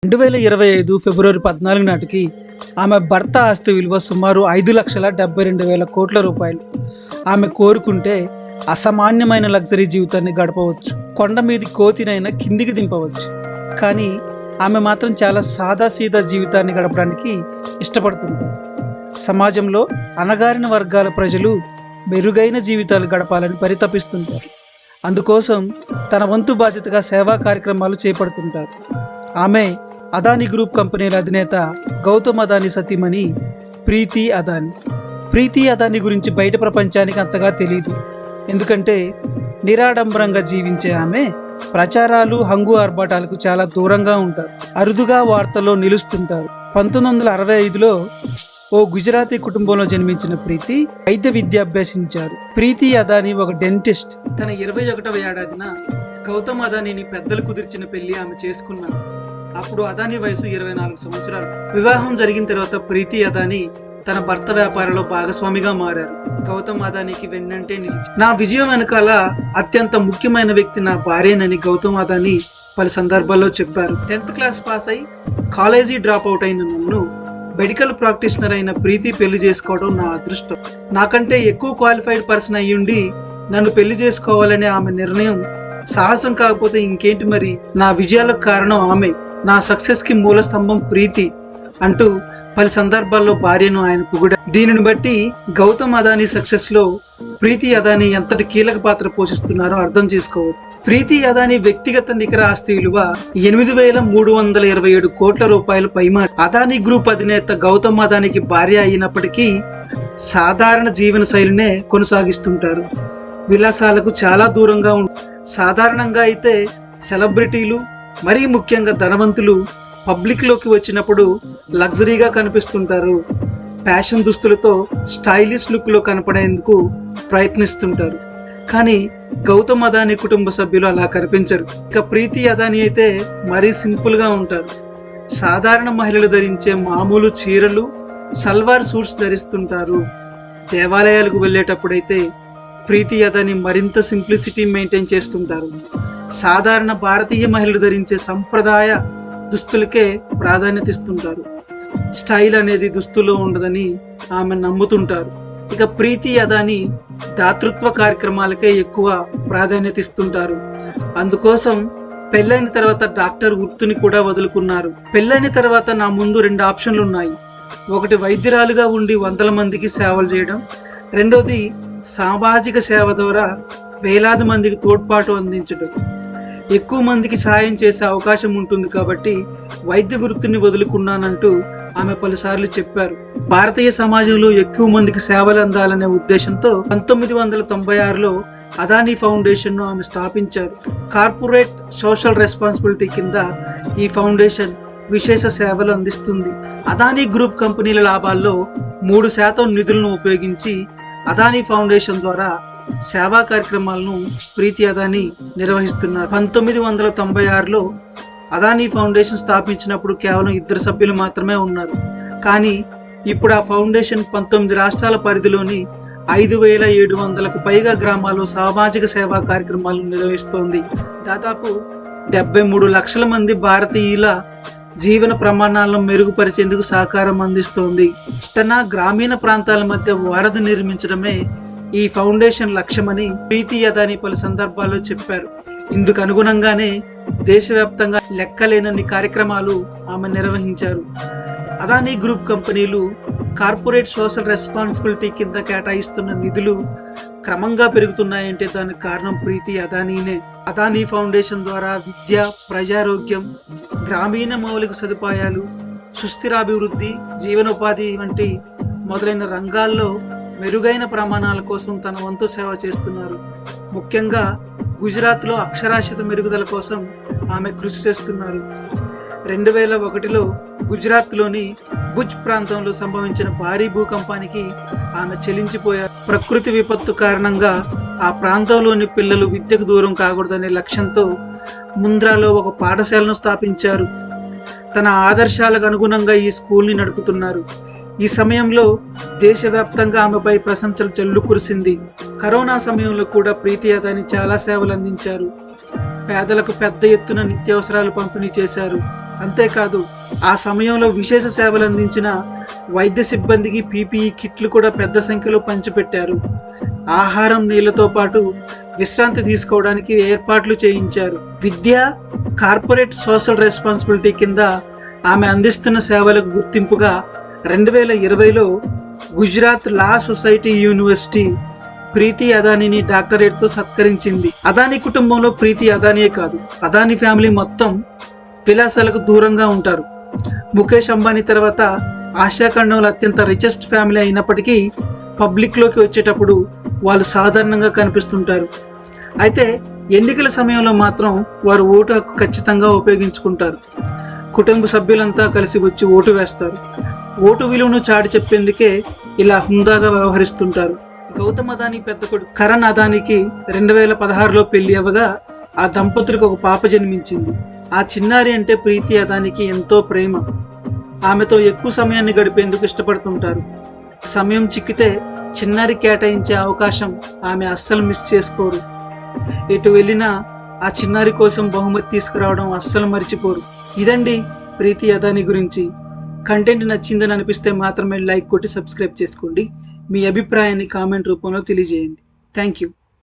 2025 ఫిబ్రవరి 14 నాటికి ఆమె భర్త ఆస్తి విలువ సుమారు 5,72,000 కోట్ల రూపాయలు. ఆమె కోరుకుంటే అసామాన్యమైన లగ్జరీ జీవితాన్ని గడపవచ్చు, కొండ మీది కోతినైనా కిందికి దింపవచ్చు. కానీ ఆమె మాత్రం చాలా సాదాసీదా జీవితాన్ని గడపడానికి ఇష్టపడుతుంటారు. సమాజంలో అణగారిన వర్గాల ప్రజలు మెరుగైన జీవితాలు గడపాలని పరితపిస్తుంటారు. అందుకోసం తన వంతు బాధ్యతగా సేవా కార్యక్రమాలు చేపడుతుంటారు. ఆమె అదానీ గ్రూప్ కంపెనీల అధినేత గౌతమ్ అదానీ సతీమణి ప్రీతి అదానీ. ప్రీతి అదానీ గురించి బయట ప్రపంచానికి అంతగా తెలియదు. ఎందుకంటే నిరాడంబరంగా జీవించే ఆమె ప్రచారాలు, హంగు ఆర్భాటాలకు చాలా దూరంగా ఉంటారు. అరుదుగా వార్తల్లో నిలుస్తుంటారు. 1965లో ఓ గుజరాతీ కుటుంబంలో జన్మించిన ప్రీతి వైద్య విద్య అభ్యసించారు. ప్రీతి అదానీ ఒక డెంటిస్ట్. తన 21వ ఏడాదిన గౌతమ్ అదానీని పెద్దలు కుదిర్చిన పెళ్లి ఆమె చేసుకున్నారు. అప్పుడు అదానీ వయసు 24 సంవత్సరాలు. వివాహం జరిగిన తర్వాత ప్రీతి అదానీ తన భర్త వ్యాపారంలో భాగస్వామిగా మారారు. గౌతమ్ అదానీకి వెన్నంటే నిలిచి, నా విజయం వెనకాల అత్యంత ముఖ్యమైన వ్యక్తి నా భార్యనని గౌతమ్ అదానీ పలు సందర్భాల్లో చెప్పారు. 10th క్లాస్ పాస్ అయి కాలేజీ డ్రాప్ అవుట్ అయిన నన్ను మెడికల్ ప్రాక్టీషనర్ అయిన ప్రీతి పెళ్లి చేసుకోవడం నా అదృష్టం. నాకంటే ఎక్కువ క్వాలిఫైడ్ పర్సన్ అయ్యుండి నన్ను పెళ్లి చేసుకోవాలనే ఆమె నిర్ణయం సాహసం కాకపోతే ఇంకేంటి మరి. నా విజయాలకు కారణం ఆమె, నా సక్సెస్ కి మూల స్తంభం ప్రీతి అంటూ పలు సందర్భాల్లో భార్యను ఆయన పొగిడారు. దీనిని బట్టి గౌతమ్ అదానీ సక్సెస్ లో ప్రీతి అదానీ ఎంతటి కీలక పాత్ర పోషిస్తున్నారో అర్థం చేసుకోవచ్చు. ప్రీతి అదానీ వ్యక్తిగత నికర ఆస్తి విలువ 8,327 కోట్ల రూపాయల పైమాటి. అదానీ గ్రూప్ అధినేత గౌతమ్ అదానీకి భార్య అయినప్పటికీ సాధారణ జీవన శైలినే కొనసాగిస్తుంటారు. విలాసాలకు చాలా దూరంగా సాధారణంగా అయితే సెలబ్రిటీలు, మరీ ముఖ్యంగా ధనవంతులు పబ్లిక్ లోకి వచ్చినప్పుడు లగ్జరీగా కనిపిస్తుంటారు. ఫ్యాషన్ దుస్తులతో స్టైలిష్ లుక్ లో కనపడేందుకు ప్రయత్నిస్తుంటారు. కానీ గౌతమ్ అదానీ కుటుంబ సభ్యులు అలా కనిపించరు. ఇక ప్రీతి అదానీ అయితే మరీ సింపుల్ గా ఉంటారు. సాధారణ మహిళలు ధరించే మామూలు చీరలు, సల్వార్ సూట్స్ ధరిస్తుంటారు. దేవాలయాలకు వెళ్ళేటప్పుడైతే ప్రీతి అదానీ మరింత సింప్లిసిటీ మెయింటైన్ చేస్తుంటారు. సాధారణ భారతీయ మహిళలు ధరించే సంప్రదాయ దుస్తులకే ప్రాధాన్యత ఇస్తుంటారు. స్టైల్ అనేది దుస్తులో ఉండదని ఆమె నమ్ముతుంటారు. ఇక ప్రీతి అదానీ దాతృత్వ కార్యక్రమాలకే ఎక్కువ ప్రాధాన్యత ఇస్తుంటారు. అందుకోసం పెళ్ళైన తర్వాత డాక్టర్ వృత్తిని కూడా వదులుకున్నారు. పెళ్ళైన తర్వాత నా ముందు 2 ఆప్షన్లు ఉన్నాయి. ఒకటి వైద్యురాలుగా ఉండి వందల మందికి సేవలు చేయడం, రెండోది సామాజిక సేవ ద్వారా వేలాది మందికి తోడ్పాటు అందించడం. ఎక్కువ మందికి సాయం చేసే అవకాశం ఉంటుంది కాబట్టి వైద్య వృత్తిని వదులుకున్నానంటూ ఆమె పలుసార్లు చెప్పారు. భారతీయ సమాజంలో ఎక్కువ మందికి సేవలు అందాలనే ఉద్దేశంతో 1996లో అదానీ ఫౌండేషన్ ను ఆమె స్థాపించారు. కార్పొరేట్ సోషల్ రెస్పాన్సిబిలిటీ కింద ఈ ఫౌండేషన్ విశేష సేవలు అందిస్తుంది. అదానీ గ్రూప్ కంపెనీల లాభాల్లో 3% నిధులను ఉపయోగించి అదానీ ఫౌండేషన్ ద్వారా సేవా కార్యక్రమాలను ప్రీతి అదానీ నిర్వహిస్తున్నారు. 1996లో అదానీ ఫౌండేషన్ స్థాపించినప్పుడు కేవలం 2 సభ్యులు మాత్రమే ఉన్నారు. కానీ ఇప్పుడు ఆ ఫౌండేషన్ 19 రాష్ట్రాల పరిధిలోని 5,700కు పైగా గ్రామాల్లో సామాజిక సేవా కార్యక్రమాలను నిర్వహిస్తోంది. దాదాపు 73 లక్షల మంది భారతీయుల జీవన ప్రమాణాలను మెరుగుపరిచేందుకు సహకారం అందిస్తోంది. గ్రామీణ ప్రాంతాల మధ్య వారధి నిర్మించడమే ఈ ఫౌండేషన్ లక్ష్యమని ప్రీతి అదానీ పలు సందర్భాల్లో చెప్పారు. ఇందుకు అనుగుణంగానే దేశవ్యాప్తంగా లెక్కలేనన్ని కార్యక్రమాలు ఆమె నిర్వహించారు. అదానీ గ్రూప్ కంపెనీలు కార్పొరేట్ సోషల్ రెస్పాన్సిబిలిటీ కింద కేటాయిస్తున్న నిధులు క్రమంగా పెరుగుతున్నాయంటే దానికి కారణం ప్రీతి అదానీనే. అదానీ ఫౌండేషన్ ద్వారా విద్య, ప్రజారోగ్యం, గ్రామీణ మౌలిక సదుపాయాలు, సుస్థిరాభివృద్ధి, జీవనోపాధి వంటి మొదలైన రంగాల్లో మెరుగైన ప్రమాణాల కోసం తన వంతు సేవ చేస్తున్నారు. ముఖ్యంగా గుజరాత్లో అక్షరాస్యత మెరుగుదల కోసం ఆమె కృషి చేస్తున్నారు. 2001లో గుజరాత్లోని భుజ్ ప్రాంతంలో సంభవించిన భారీ భూకంపానికి ఆమె చెలించిపోయారు. ప్రకృతి విపత్తు కారణంగా ఆ ప్రాంతంలోని పిల్లలు విద్యకు దూరం కాకూడదనే లక్ష్యంతో ముంద్రాలో ఒక పాఠశాలను స్థాపించారు. తన ఆదర్శాలకు అనుగుణంగా ఈ స్కూల్ని నడుపుతున్నారు. ఈ సమయంలో దేశవ్యాప్తంగా ఆమెపై ప్రశంసలు జల్లు కురిసింది. కరోనా సమయంలో కూడా ప్రీతి అదానీ చాలా సేవలు అందించారు. పేదలకు పెద్ద ఎత్తున నిత్యావసరాలు పంపిణీ చేశారు. అంతేకాదు ఆ సమయంలో విశేష సేవలు అందించిన వైద్య సిబ్బందికి పీపీఈ కిట్లు కూడా పెద్ద సంఖ్యలో పంచిపెట్టారు. ఆహారం, నీళ్లతో పాటు విశ్రాంతి తీసుకోవడానికి ఏర్పాట్లు చేయించారు. విద్య, కార్పొరేట్ సోషల్ రెస్పాన్సిబిలిటీ కింద ఆమె అందిస్తున్న సేవలకు గుర్తింపుగా 2020లో గుజరాత్ లా సొసైటీ యూనివర్సిటీ ప్రీతి అదానీని డాక్టరేట్తో సత్కరించింది. అదానీ కుటుంబంలో ప్రీతి అదానీయే కాదు, అదానీ ఫ్యామిలీ మొత్తం విలాసాలకు దూరంగా ఉంటారు. ముఖేష్ అంబానీ తర్వాత ఆసియా ఖండంలో అత్యంత రిచెస్ట్ ఫ్యామిలీ అయినప్పటికీ పబ్లిక్లోకి వచ్చేటప్పుడు వాళ్ళు సాధారణంగా కనిపిస్తుంటారు. అయితే ఎన్నికల సమయంలో మాత్రం వారు ఓటు హక్కు ఖచ్చితంగా ఉపయోగించుకుంటారు. కుటుంబ సభ్యులంతా కలిసి వచ్చి ఓటు వేస్తారు. ఓటు విలువను చాటి చెప్పేందుకే ఇలా హుందాగా వ్యవహరిస్తుంటారు. గౌతమ్ అదానీ పెద్ద కొడుకు కరణ్ అదానీకి 2016లో పెళ్లి అవ్వగా ఆ దంపతులకు ఒక పాప జన్మించింది. ఆ చిన్నారి అంటే ప్రీతి అదానీకి ఎంతో ప్రేమ. ఆమెతో ఎక్కువ సమయాన్ని గడిపేందుకు ఇష్టపడుతుంటారు. సమయం చిక్కితే చిన్నారి కేటాయించే అవకాశం ఆమె అస్సలు మిస్ చేసుకోరు. ఎటు వెళ్ళినా ఆ చిన్నారి కోసం బహుమతి తీసుకురావడం అస్సలు మర్చిపోరు. ఇదండి ప్రీతి అదానీ గురించి. కంటెంట్ నచ్చిందని అనిపిస్తే మాత్రమే లైక్ కొట్టి సబ్స్క్రైబ్ చేసుకోండి. మీ అభిప్రాయాన్ని కామెంట్ రూపంలో తెలియజేయండి. Thank you.